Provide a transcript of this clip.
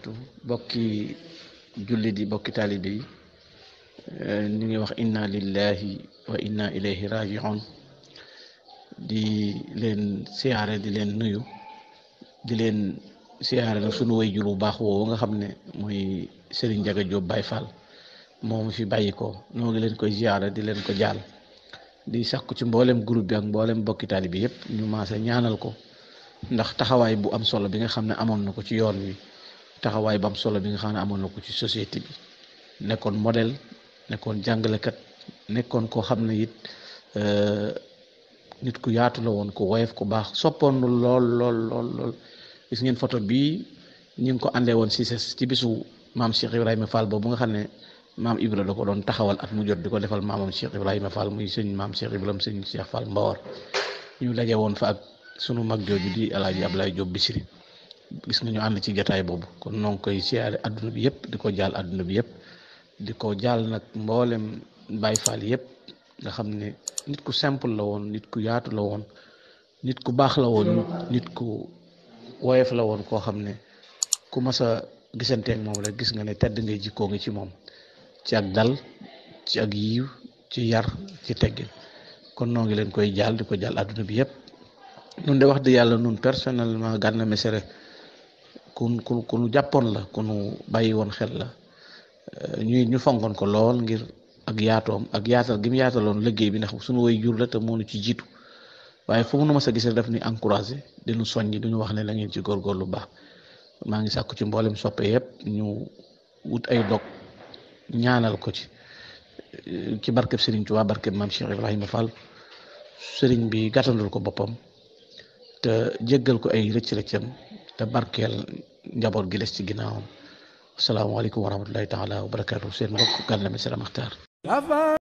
barakaatu bokki jullit yi bokki taalibe yi ñu ngi wax inna lillahi wa inna ilayhi raji'un di leen siyaare di leen nuyu di leen siyaare nag sunu way jur bu baax woowu nga xam ne mooy Serigne Ndiaga Diop Baye Fall moom fi bàyyi ko noo ngi leen koy siyaare di leen ko jaal di sàkku ci mboolem groupe bi ak mboolem bokki taalibe bi yëpp ñu maase ñaanal ko ndax taxawaay bu am solo bi nga xam ne amoon na ko ci yoon wi taxawaay bu am solo bi nga xam ne amoon na ko ci société bi nekkoon modèle nekkoon jàngalekat nekkoon koo xam ne it nit ku yaatu la woon ku woyof ku baax soppoon lool lool lool lool gis ngeen photo bii ñu ngi ko àndee woon ci bisu maam Cheikh Ibrahima Fall boobu nga xam ne maam Ibra da ko doon taxawal at mu jot di ko defal maamam Cheikh Ibrahima Fall muy sëñ maam Cheikh Ibrahima sëñ Cheikh Fall Mbawar ñu daje woon fa ak sunu mag jooju di El Hadj Abdoulaye Diop Bichri gis nga ñu ànd ci jataay boobu kon noo ngi koy siyaare adduna bi yëpp di ko jaal adduna bi yëpp di ko jaal nag mboolem Baye Fall yëpp nga xam ne nit ku simple la woon nit ku yaatu la woon nit ku baax la woon nit ku woyof la woon koo xam ne ku mas a gisanteeg moom rek gis nga ne tedd ngay jikkoo ngi ci moom ci ak dal ci ak yiw ci yar ci teggin kon noo ngi leen koy jaal di ko jaal adduna bi yëpp nun de wax di yàlla nun personnellement Gana Messere ku nu jàppoon la ku nu bàyyi woon xel la ñu fonkoon ko lool ngir ak yaatoom ak yaatal gi mu yaataloon liggéey bi ndax suñu way jur la te moo nu ci jiitu waaye fu mu nu mas a gisee daf ni encouragé di nu soññ di ñu wax ne la ngeen ci góorgóorlu baax maa ngi sàkku ci mboolem soppe yëpp ñu wut ay dog ñaanal ko ci barkeb Serigne Touba barkeb maam Cheikh Ibrahima Fall Serigne bi gàttandul ko boppam te jéggal ko ay rëcc-rëccam te barkeel njaboot gi des ci ginnaawam asalaamaaleykum wa rahmatullahi taala wa barakaatu seen mbokk Gana Messere Maxtaar